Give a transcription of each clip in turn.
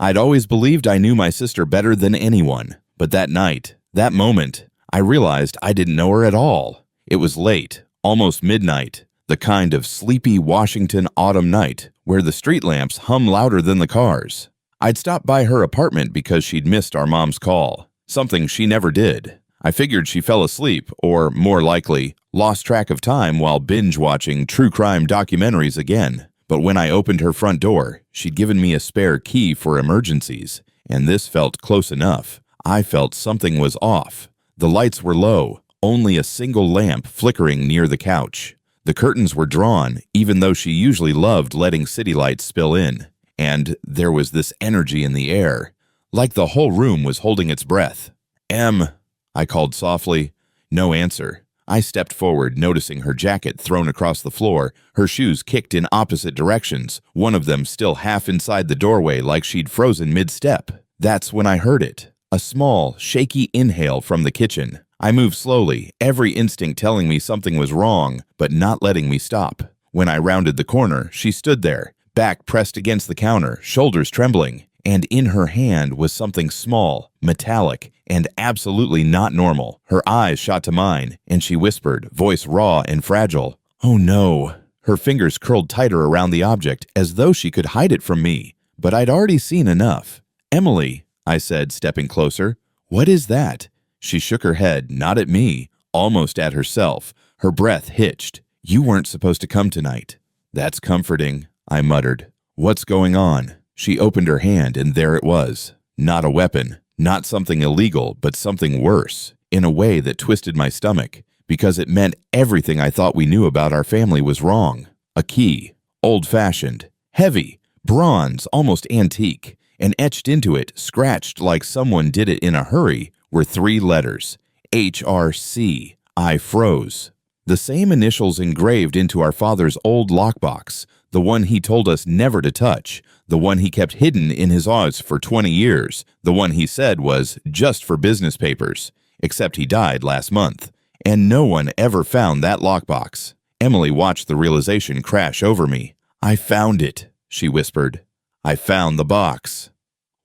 I'd always believed I knew my sister better than anyone, but that night, that moment, I realized I didn't know her at all. It was late, almost midnight, the kind of sleepy Washington autumn night where the street lamps hum louder than the cars. I'd stopped by her apartment because she'd missed our mom's call, something she never did. I figured she fell asleep, or more likely, lost track of time while binge-watching true crime documentaries again. But when I opened her front door, she'd given me a spare key for emergencies, and this felt close enough. I felt something was off. The lights were low, only a single lamp flickering near the couch. The curtains were drawn, even though she usually loved letting city lights spill in. And there was this energy in the air, like the whole room was holding its breath. "Em," I called softly. No answer. I stepped forward, noticing her jacket thrown across the floor, her shoes kicked in opposite directions, one of them still half inside the doorway like she'd frozen mid-step. That's when I heard it. A small, shaky inhale from the kitchen. I moved slowly, every instinct telling me something was wrong, but not letting me stop. When I rounded the corner, she stood there, back pressed against the counter, shoulders trembling, and in her hand was something small, metallic, and absolutely not normal. Her eyes shot to mine, and she whispered, voice raw and fragile, "Oh no." Her fingers curled tighter around the object, as though she could hide it from me. But I'd already seen enough. "Emily," I said, stepping closer. "What is that?" She shook her head, not at me, almost at herself. Her breath hitched. "You weren't supposed to come tonight." "That's comforting," I muttered. "What's going on?" She opened her hand, and there it was. Not a weapon, not something illegal, but something worse, in a way that twisted my stomach, because it meant everything I thought we knew about our family was wrong. A key, old-fashioned, heavy, bronze, almost antique, and etched into it, scratched like someone did it in a hurry, were 3 letters, HRC. I froze. The same initials engraved into our father's old lockbox, the one he told us never to touch, the one he kept hidden in his office for 20 years, the one he said was just for business papers, except he died last month. And no one ever found that lockbox. Emily watched the realization crash over me. "I found it," she whispered. "I found the box."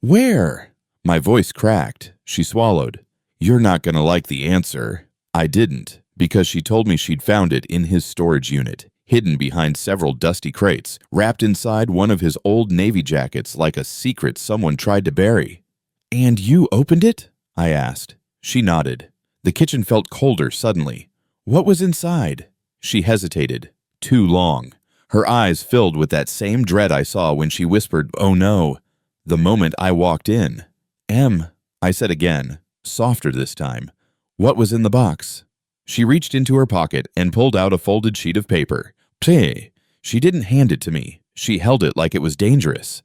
"Where?" My voice cracked. She swallowed. "You're not going to like the answer." I didn't, because she told me she'd found it in his storage unit, hidden behind several dusty crates, wrapped inside one of his old Navy jackets like a secret someone tried to bury. "And you opened it?" I asked. She nodded. The kitchen felt colder suddenly. "What was inside?" She hesitated. Too long. Her eyes filled with that same dread I saw when she whispered, "Oh no," the moment I walked in. "Em," I said again, softer this time. "What was in the box?" She reached into her pocket and pulled out a folded sheet of paper. Psst. She didn't hand it to me. She held it like it was dangerous.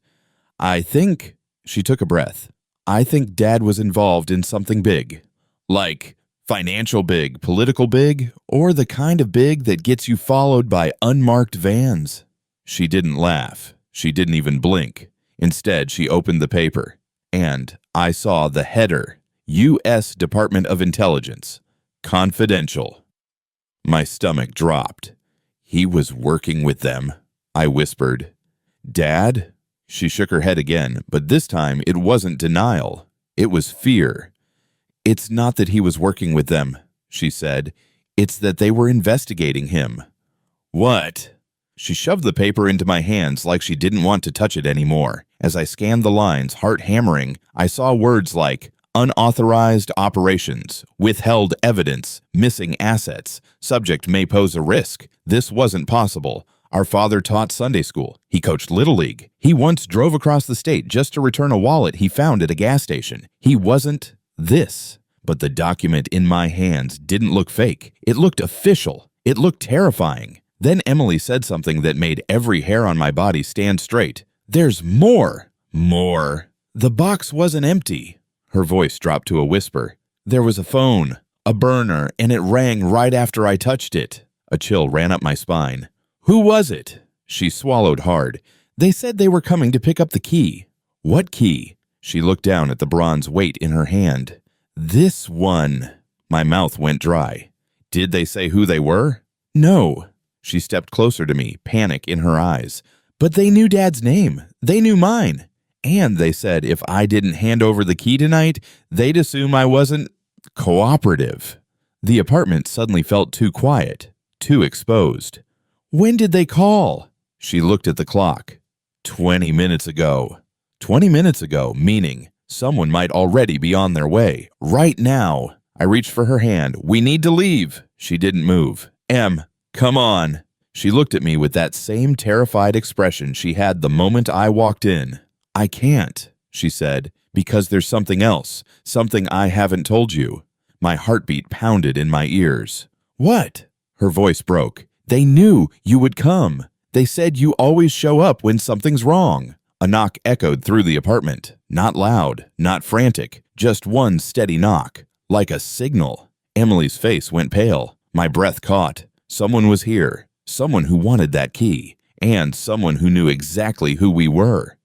"I think," she took a breath, "I think Dad was involved in something big. Like financial big, political big, or the kind of big that gets you followed by unmarked vans." She didn't laugh. She didn't even blink. Instead, she opened the paper, and I saw the header, U.S. Department of Intelligence. Confidential. My stomach dropped. "He was working with them," I whispered. "Dad?" She shook her head again, but this time it wasn't denial. It was fear. "It's not that he was working with them," she said. "It's that they were investigating him." "What?" She shoved the paper into my hands like she didn't want to touch it anymore. As I scanned the lines, heart hammering, I saw words like unauthorized operations, withheld evidence, missing assets, subject may pose a risk. This wasn't possible. Our father taught Sunday school. He coached Little League. He once drove across the state just to return a wallet he found at a gas station. He wasn't this. But the document in my hands didn't look fake. It looked official. It looked terrifying. Then Emily said something that made every hair on my body stand straight. "There's more." More. The box wasn't empty. Her voice dropped to a whisper. "There was a phone, a burner, and it rang right after I touched it." A chill ran up my spine. "Who was it?" She swallowed hard. "They said they were coming to pick up the key." "What key?" She looked down at the bronze weight in her hand. "This one." My mouth went dry. "Did they say who they were?" "No." She stepped closer to me, panic in her eyes. "But they knew Dad's name. They knew mine. And they said if I didn't hand over the key tonight, they'd assume I wasn't cooperative. The apartment suddenly felt too quiet, too exposed. When did they call? She looked at the clock. 20 minutes ago. 20 minutes ago, meaning someone might already be on their way. Right now. I reached for her hand. We need to leave. She didn't move. Em, come on. She looked at me with that same terrified expression she had the moment I walked in. I can't, she said, because there's something else, something I haven't told you. My heartbeat pounded in my ears. What? Her voice broke. They knew you would come. They said you always show up when something's wrong. A knock echoed through the apartment. Not loud, not frantic, just one steady knock, like a signal. Emily's face went pale. My breath caught. Someone was here. Someone who wanted that key. And someone who knew exactly who we were.